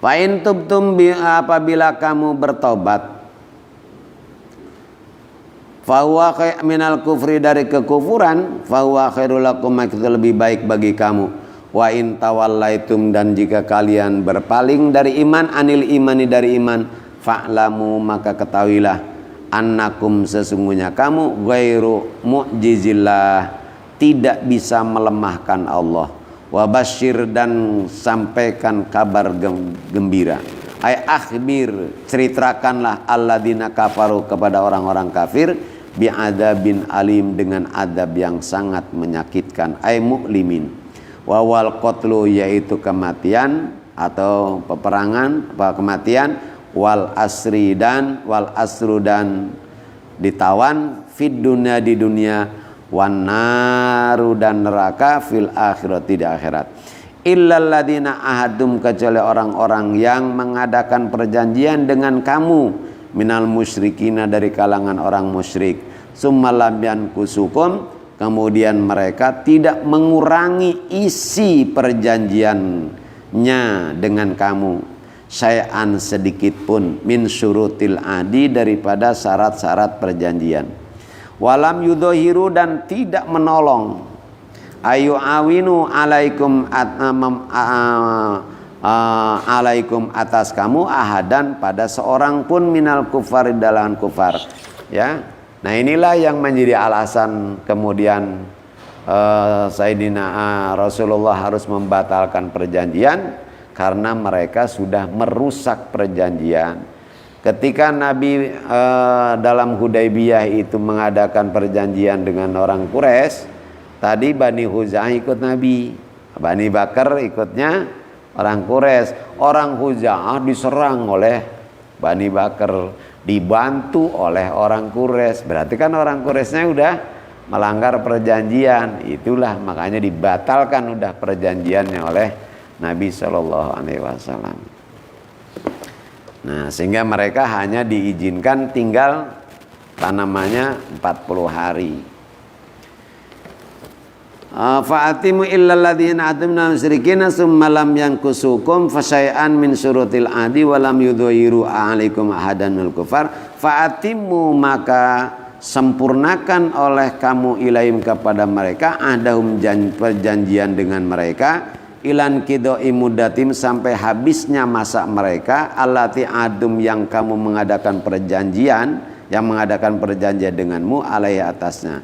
Fa in tubtum apabila kamu bertobat, fa huwa minal kufri dari kekufuran, fa huwa khairul lakum, itu lebih baik bagi kamu. Wa in tawallaitum, dan jika kalian berpaling dari iman, anil imani dari iman, fa'lamu, maka ketahuilah, annakum, sesungguhnya kamu, ghairu mu'jizillah, tidak bisa melemahkan Allah. Wa basyir, dan sampaikan kabar gembira. ay akhbir, ceritakanlah alladzina kafaru kepada orang-orang kafir bi'adzabin alim dengan adab yang sangat menyakitkan, ay mu'limin. Wawal qatlu yaitu kematian atau peperangan, kematian, wal asru dan ditawan, fid dunya di dunia, wan naru dan neraka, fil akhirat di akhirat. Illal ladina ahadum, kecuali orang-orang yang mengadakan perjanjian dengan kamu, minal musyrikina dari kalangan orang musyrik, summalam yankusukum, kemudian mereka tidak mengurangi isi perjanjiannya dengan kamu, syai'an sedikit pun, min syurutil adi daripada syarat-syarat perjanjian, walam yudhohiru dan tidak menolong, ayu awinu alaikum alaikum atas kamu, ahadan pada seorang pun, minal kufar dalam kufar, ya. Nah inilah yang menjadi alasan kemudian Sayyidina Rasulullah harus membatalkan perjanjian, karena mereka sudah merusak perjanjian. Ketika Nabi dalam Hudaybiyah itu mengadakan perjanjian dengan orang Quraisy, tadi Bani Huza'ah ikut Nabi, Bani Bakar ikutnya orang Quraisy. Orang Huza'ah diserang oleh Bani Bakar, dibantu oleh orang Quraisy. Berarti kan orang Quraisynya udah melanggar perjanjian. Itulah makanya dibatalkan udah perjanjiannya oleh Nabi Shallallahu Alaihi Wasallam. Nah sehingga mereka hanya diizinkan tinggal namanya 40 hari. Fa'atimu illal ladzina atamna musyrikina summa lam yankusukum fasyai'an min syurutil adi wa lam yudhiru alaikum ahadan minal kufar, fa'atimu maka sempurnakan oleh kamu ilaihim kepada mereka, adahum perjanjian dengan mereka, ilan kidoi mudatim sampai habisnya masa mereka, allati adum yang kamu mengadakan perjanjian, yang mengadakan perjanjian denganmu, alaihi atasnya,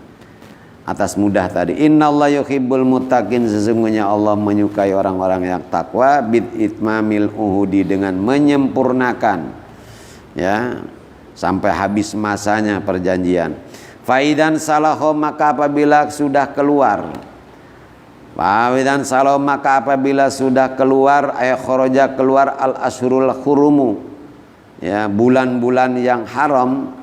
atas mudah tadi. Innallaha yuhibbul muttaqin, sesungguhnya Allah menyukai orang-orang yang takwa, bid itmamil uhudi dengan menyempurnakan, ya, sampai habis masanya perjanjian. Faidan salaho maka apabila sudah keluar, faidan salaho maka apabila sudah keluar, kharaja keluar al ashurul hurumu, ya, bulan-bulan yang haram,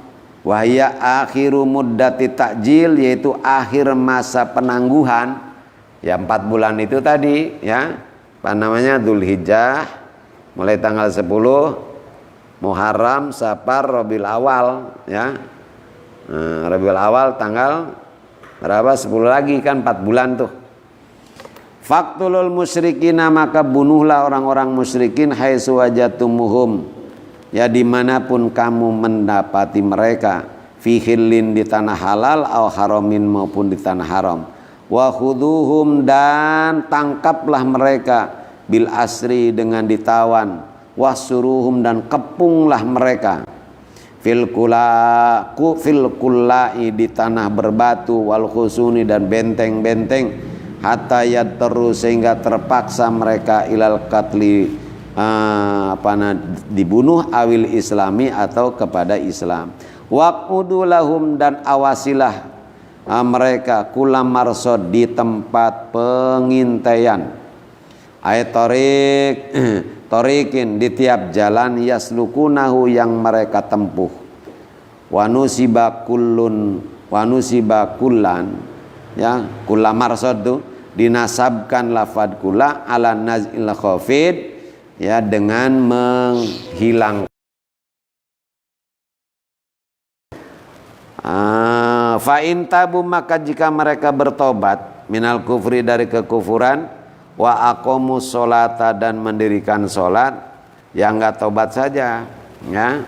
wahya akhiru muddati takjil, yaitu akhir masa penangguhan, ya 4 bulan itu tadi, ya, apa namanya, Dzulhijjah mulai tanggal 10, Muharram, Safar, Rabiul Awal, ya. Rabiul Awal tanggal berapa, 10 lagi kan 4 bulan tuh. Faktulul musyrikina maka bunuhlah orang-orang musyrikin, haitsu wajatumuhum, ya dimanapun kamu mendapati mereka, fi hillin di tanah halal, au haramin maupun di tanah haram, wa khuduhum dan tangkaplah mereka, bil asri dengan ditawan, wasuruhum dan kepunglah mereka, fil kullai di tanah berbatu, wal khusuni dan benteng-benteng, hatta yadtaru sehingga terpaksa mereka ilal qatli, dibunuh, awil islami atau kepada Islam. Waqudu lahum dan awasilah mereka, kulam marsod di tempat pengintaian, ayat torikin di tiap jalan, yaslukunahu yang mereka tempuh, wanusiba kullan, ya, kulam marsod itu dinasabkan lafad kula ala nazil khafid, ya, dengan menghilang fa'in tabu maka jika mereka bertobat, minal kufri dari kekufuran, wa aqomu sholata dan mendirikan sholat, ya enggak tobat saja, ya.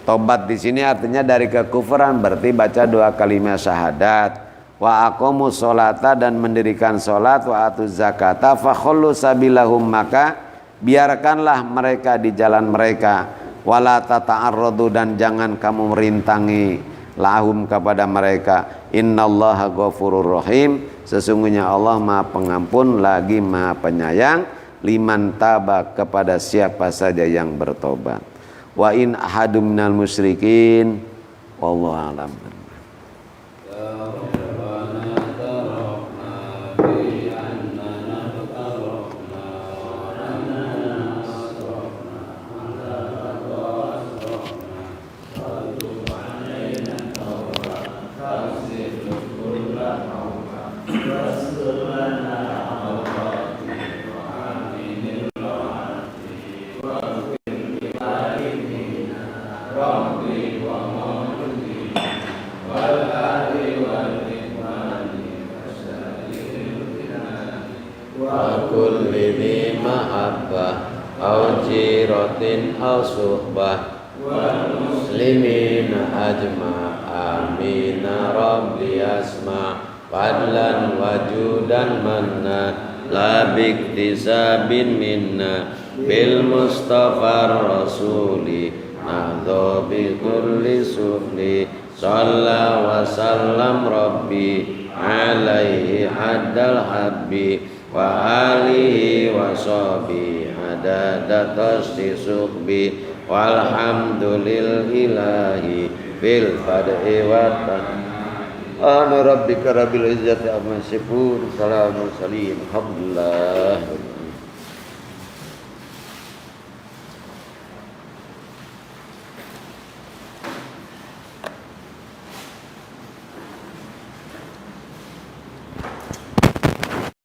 Tobat di sini artinya dari kekufuran, berarti baca 2 kalimat syahadat, wa aqomu sholata dan mendirikan sholat, wa atuz zakata, fa khullu sabilahum maka biarkanlah mereka di jalan mereka, wala tata'arradu dan jangan kamu merintangi lahum kepada mereka, innallaha ghafurur rahim, sesungguhnya Allah Maha Pengampun lagi Maha Penyayang, liman taba, kepada siapa saja yang bertobat. Wa in ahadum minal musyrikin wallahu a'lam. Aw suhbah muslimina ajma amina rabbi asma fadlan wajudan manna la biktisabin minna bil mustafa rasuli nadho bi kulli sufli salla wa sallam rabbi alaihi haddal habbi wa alihi wa sahbihi adada tasdi suhbi walhamdulillahi fil fad'i wa ta'ala rabbika rabbil izzati amma yasifun salamun salim alhamdulillah.